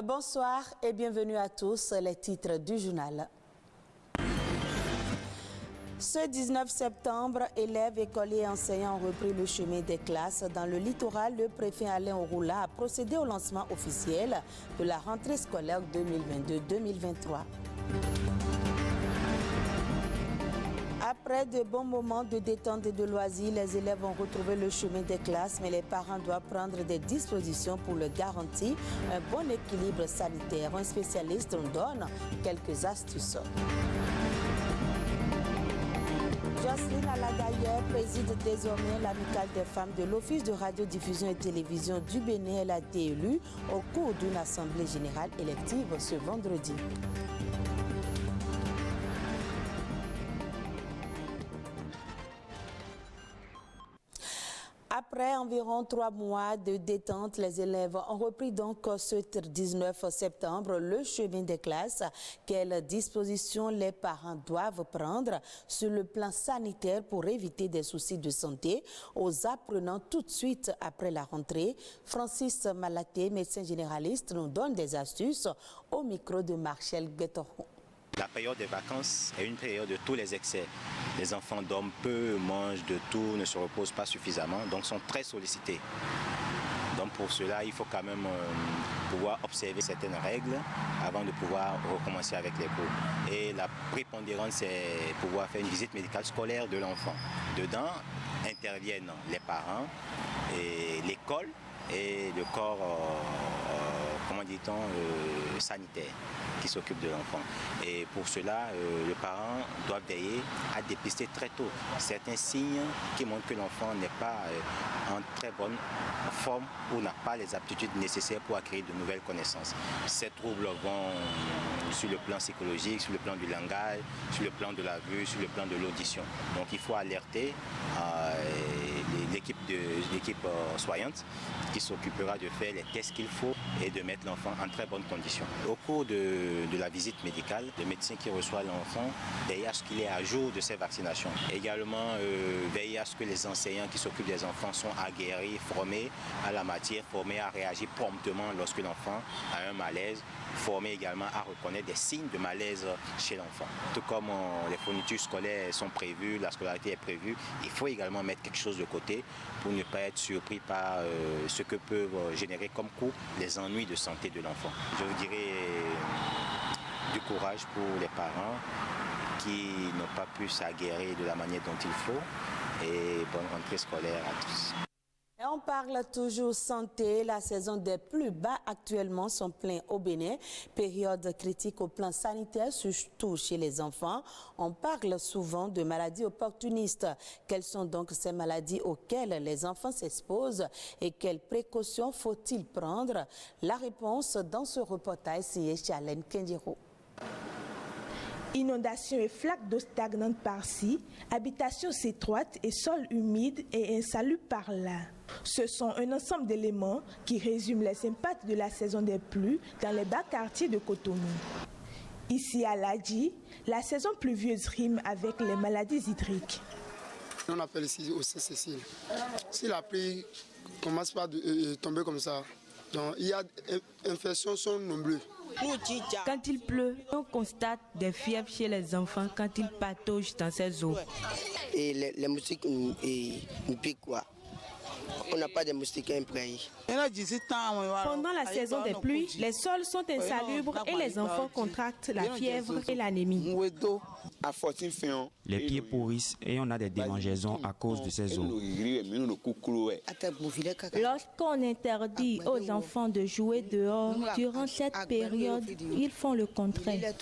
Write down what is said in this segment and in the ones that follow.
Bonsoir et bienvenue à tous, les titres du journal. Ce 19 septembre, élèves, écoliers et enseignants ont repris le chemin des classes. Dans le littoral, le préfet Alain Ouroula a procédé au lancement officiel de la rentrée scolaire 2022-2023. Après de bons moments de détente et de loisirs, les élèves ont retrouvé le chemin des classes, mais les parents doivent prendre des dispositions pour leur garantir un bon équilibre sanitaire. Un spécialiste nous donne quelques astuces. Jocelyne Alagaye préside désormais l'amicale des femmes de l'Office de radiodiffusion et télévision du Bénin. Elle a été élue au cours d'une assemblée générale élective ce vendredi. Après environ 3 mois de détente, les élèves ont repris donc ce 19 septembre le chemin des classes. Quelles dispositions les parents doivent prendre sur le plan sanitaire pour éviter des soucis de santé aux apprenants tout de suite après la rentrée? Francis Malaté, médecin généraliste, nous donne des astuces au micro de Marcel Guetteron. La période des vacances est une période de tous les excès. Les enfants dorment peu, mangent de tout, ne se reposent pas suffisamment, donc sont très sollicités. Donc pour cela, il faut quand même pouvoir observer certaines règles avant de pouvoir recommencer avec les cours. Et la prépondérance, c'est pouvoir faire une visite médicale scolaire de l'enfant. Dedans interviennent les parents, et l'école et le corps, sanitaire qui s'occupe de l'enfant. Et pour cela, le parent doit veiller à dépister très tôt certains signes qui montrent que l'enfant n'est pas en très bonne forme ou n'a pas les aptitudes nécessaires pour acquérir de nouvelles connaissances. Ces troubles vont sur le plan psychologique, sur le plan du langage, sur le plan de la vue, sur le plan de l'audition. Donc il faut alerter l'équipe soignante qui s'occupera de faire les tests qu'il faut et de mettre l'enfant en très bonne condition. Au cours de la visite médicale, le médecin qui reçoit l'enfant veille à ce qu'il est à jour de ses vaccinations. Également, veille à ce que les enseignants qui s'occupent des enfants sont aguerris, formés à la matière, formés à réagir promptement lorsque l'enfant a un malaise, formés également à reconnaître des signes de malaise chez l'enfant. Tout comme les fournitures scolaires sont prévues, la scolarité est prévue, il faut également mettre quelque chose de côté pour ne pas être surpris par ce que peuvent générer comme coût les ennuis de santé de l'enfant. Je vous dirais du courage pour les parents qui n'ont pas pu s'aguerrir de la manière dont il faut et bonne rentrée scolaire à tous. Et on parle toujours santé. La saison des plus bas actuellement sont pleins au Bénin. Période critique au plan sanitaire, surtout chez les enfants. On parle souvent de maladies opportunistes. Quelles sont donc ces maladies auxquelles les enfants s'exposent et quelles précautions faut-il prendre? La réponse dans ce reportage signé chez Alain Kendiro. Inondations et flaques d'eau stagnantes par-ci, habitations étroites et sols humides et insalubres par-là. Ce sont un ensemble d'éléments qui résument les impacts de la saison des pluies dans les bas quartiers de Cotonou. Ici à Ladji, la saison pluvieuse rime avec les maladies hydriques. On appelle ici au Saint-Cécile. Si la pluie commence par tomber comme ça, donc il y a des infections sont nombreuses. Quand il pleut, on constate des fièvres chez les enfants quand ils pataugent dans ces eaux. Et les moustiques nous piquent quoi. On n'a pas de moustiques imprégnés. Pendant la saison des pluies, les sols sont insalubres et les enfants contractent la fièvre et l'anémie. Les pieds pourrissent et on a des démangeaisons à cause de ces eaux. Lorsqu'on interdit aux enfants de jouer dehors, durant cette période, ils font le contraire.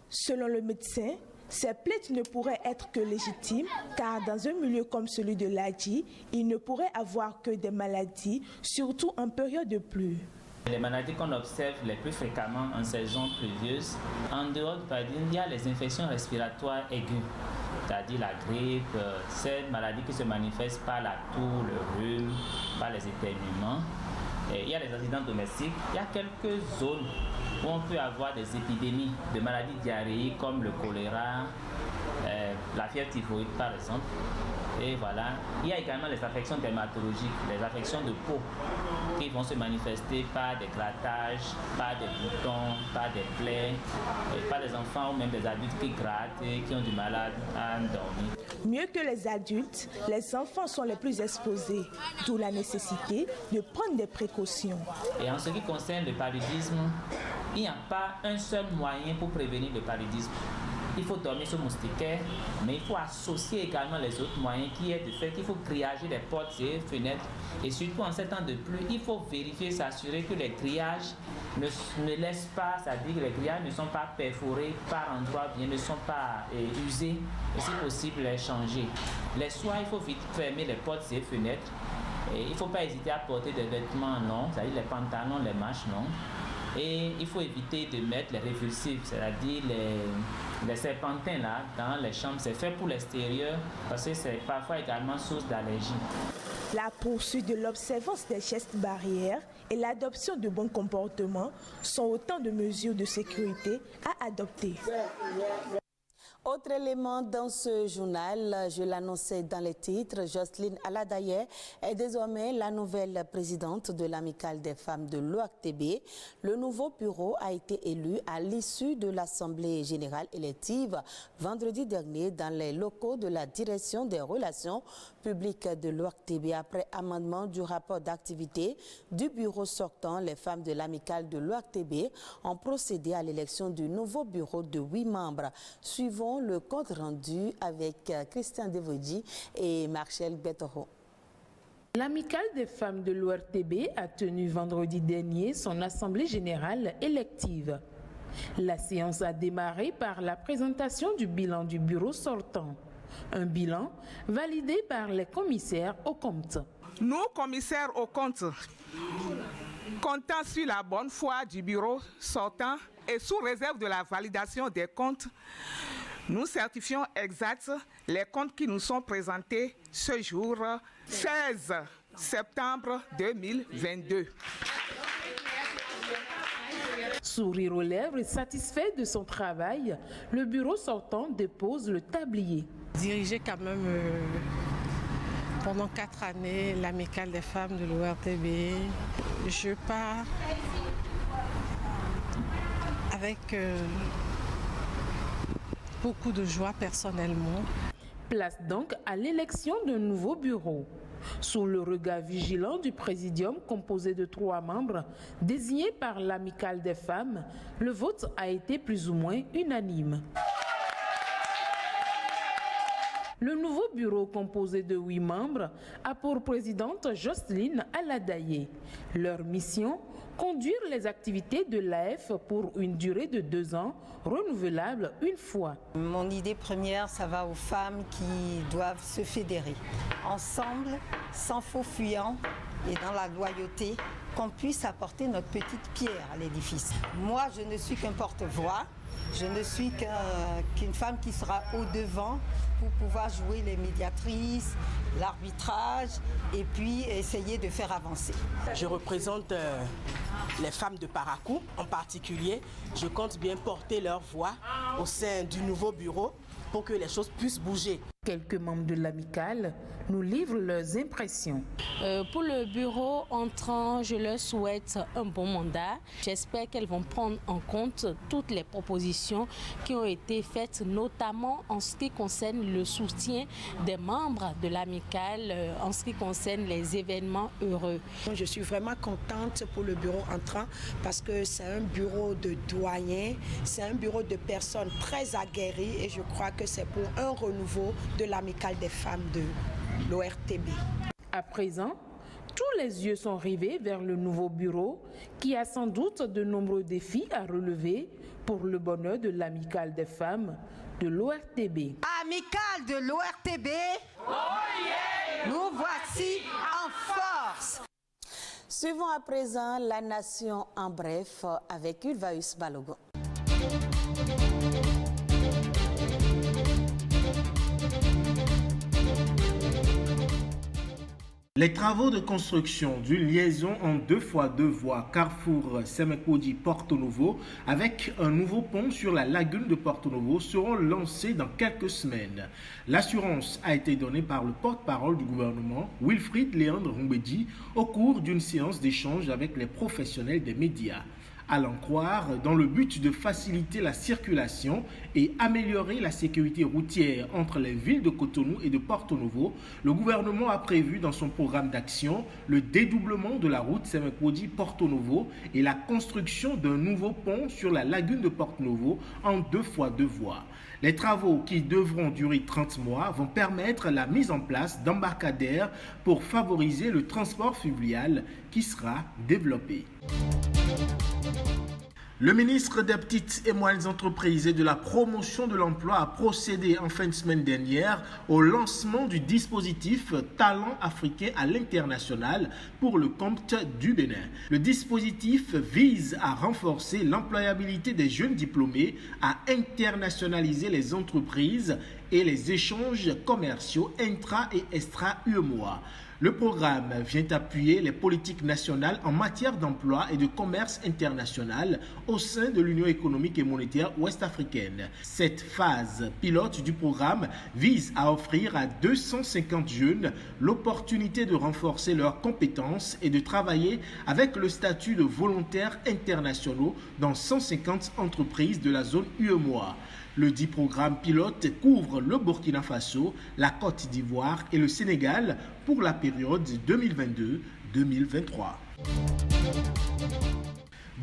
Selon le médecin, ces plaintes ne pourraient être que légitimes car dans un milieu comme celui de Ladji, il ne pourrait avoir que des maladies, surtout en période de pluie. Les maladies qu'on observe les plus fréquemment en saison pluvieuse, en dehors du paludisme, il y a les infections respiratoires aiguës, c'est-à-dire la grippe, ces maladies qui se manifestent par la toux, le rhume, par les éternuements. Et il y a les accidents domestiques, il y a quelques zones où on peut avoir des épidémies de maladies diarrhéiques comme le choléra, la fièvre typhoïde par exemple. Et voilà, il y a également les affections dermatologiques, les affections de peau qui vont se manifester par des grattages, par des boutons, par des plaies, par des enfants ou même des adultes qui grattent et qui ont du mal à dormir. Mieux que les adultes, les enfants sont les plus exposés, d'où la nécessité de prendre des précautions. Et en ce qui concerne le paludisme, il n'y a pas un seul moyen pour prévenir le paludisme. Il faut dormir sous moustiquaire, mais il faut associer également les autres moyens qui est de fait qu'il faut grillager les portes et fenêtres. Et surtout en ces temps de pluie, il faut vérifier, s'assurer que les grillages ne laissent pas, c'est-à-dire que les grillages ne sont pas perforés par endroits, bien ne sont pas usés, et si possible les changer. Les soirs, il faut vite fermer les portes et fenêtres. Et il ne faut pas hésiter à porter des vêtements longs, c'est-à-dire les pantalons, les manches longues. Et il faut éviter de mettre les révulsifs, c'est-à-dire les serpentins là, dans les chambres. C'est fait pour l'extérieur parce que c'est parfois également source d'allergie. La poursuite de l'observance des gestes barrières et l'adoption de bons comportements sont autant de mesures de sécurité à adopter. Autre élément dans ce journal, je l'annonçais dans les titres, Jocelyne Aladaye est désormais la nouvelle présidente de l'Amicale des femmes de l'ORTB. Le nouveau bureau a été élu à l'issue de l'Assemblée générale élective vendredi dernier dans les locaux de la Direction des relations publiques de l'ORTB. Après amendement du rapport d'activité du bureau sortant, les femmes de l'Amicale de l'ORTB ont procédé à l'élection du nouveau bureau de 8 membres. Suivons le compte rendu avec Christian Devodji et Marcel Betoro. L'Amicale des femmes de l'ORTB a tenu vendredi dernier son assemblée générale élective. La séance a démarré par la présentation du bilan du bureau sortant. Un bilan validé par les commissaires aux comptes. Nous, commissaires aux comptes, comptant sur la bonne foi du bureau sortant et sous réserve de la validation des comptes, nous certifions exact les comptes qui nous sont présentés ce jour 16 septembre 2022. Sourire aux lèvres et satisfait de son travail, le bureau sortant dépose le tablier. Diriger quand même pendant 4 années l'Amicale des femmes de l'ORTB, je pars avec beaucoup de joie personnellement. Place donc à l'élection d'un nouveau bureau. Sous le regard vigilant du présidium composé de 3 membres désignés par l'Amicale des femmes, le vote a été plus ou moins unanime. Le nouveau bureau composé de 8 membres a pour présidente Jocelyne Aladaye. Leur mission, conduire les activités de l'AF pour une durée de 2 ans, renouvelable une fois. Mon idée première, ça va aux femmes qui doivent se fédérer. Ensemble, sans faux fuyant et dans la loyauté, qu'on puisse apporter notre petite pierre à l'édifice. Moi, je ne suis qu'un porte-voix. Je ne suis qu'une femme qui sera au-devant pour pouvoir jouer les médiatrices, l'arbitrage et puis essayer de faire avancer. Je représente les femmes de Parakou en particulier. Je compte bien porter leur voix au sein du nouveau bureau pour que les choses puissent bouger. Quelques membres de l'amicale nous livrent leurs impressions. Pour le bureau entrant, je leur souhaite un bon mandat. J'espère qu'elles vont prendre en compte toutes les propositions qui ont été faites, notamment en ce qui concerne le soutien des membres de l'amicale, en ce qui concerne les événements heureux. Je suis vraiment contente pour le bureau entrant parce que c'est un bureau de doyens, c'est un bureau de personnes très aguerries et je crois que c'est pour un renouveau de l'amicale des femmes de l'ORTB. À présent, tous les yeux sont rivés vers le nouveau bureau qui a sans doute de nombreux défis à relever pour le bonheur de l'amicale des femmes de l'ORTB. Amicale de l'ORTB, oh yeah! Nous voici en force. Suivons à présent la nation en bref avec Ulvaeus Balogun. Les travaux de construction d'une liaison en 2x2 voies Carrefour-Semekoji-Porto Novo avec un nouveau pont sur la lagune de Porto Novo seront lancés dans quelques semaines. L'assurance a été donnée par le porte-parole du gouvernement, Wilfried Léandre Humbedi, au cours d'une séance d'échange avec les professionnels des médias. À l'en croire, dans le but de faciliter la circulation et améliorer la sécurité routière entre les villes de Cotonou et de Porto Novo, le gouvernement a prévu dans son programme d'action le dédoublement de la route Semekoji-Porto Novo et la construction d'un nouveau pont sur la lagune de Porto Novo en 2x2 voies. Les travaux, qui devront durer 30 mois, vont permettre la mise en place d'embarcadères pour favoriser le transport fluvial qui sera développé. Le ministre des Petites et Moyennes Entreprises et de la Promotion de l'Emploi a procédé en fin de semaine dernière au lancement du dispositif Talent africain à l'international pour le compte du Bénin. Le dispositif vise à renforcer l'employabilité des jeunes diplômés, à internationaliser les entreprises et les échanges commerciaux intra- et extra-UEMOA. Le programme vient appuyer les politiques nationales en matière d'emploi et de commerce international au sein de l'Union économique et monétaire ouest-africaine. Cette phase pilote du programme vise à offrir à 250 jeunes l'opportunité de renforcer leurs compétences et de travailler avec le statut de volontaires internationaux dans 150 entreprises de la zone UEMOA. Le dit programme pilote couvre le Burkina Faso, la Côte d'Ivoire et le Sénégal pour la période 2022-2023.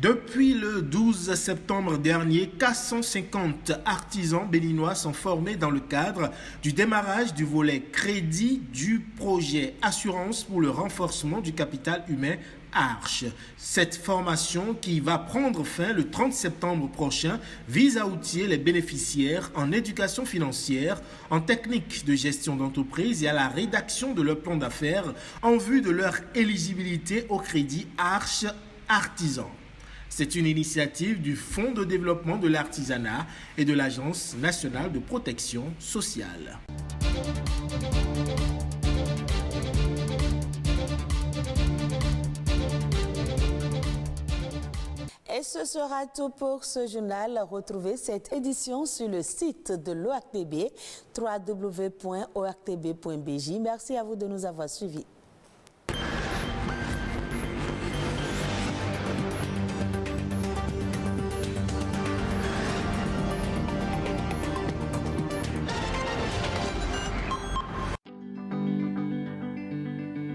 Depuis le 12 septembre dernier, 450 artisans béninois sont formés dans le cadre du démarrage du volet crédit du projet Assurance pour le renforcement du capital humain Arche. Cette formation, qui va prendre fin le 30 septembre prochain, vise à outiller les bénéficiaires en éducation financière, en technique de gestion d'entreprise et à la rédaction de leur plan d'affaires en vue de leur éligibilité au crédit Arche Artisan. C'est une initiative du Fonds de développement de l'artisanat et de l'Agence nationale de protection sociale. Et ce sera tout pour ce journal. Retrouvez cette édition sur le site de l'ORTB, www.ortb.bj. Merci à vous de nous avoir suivis.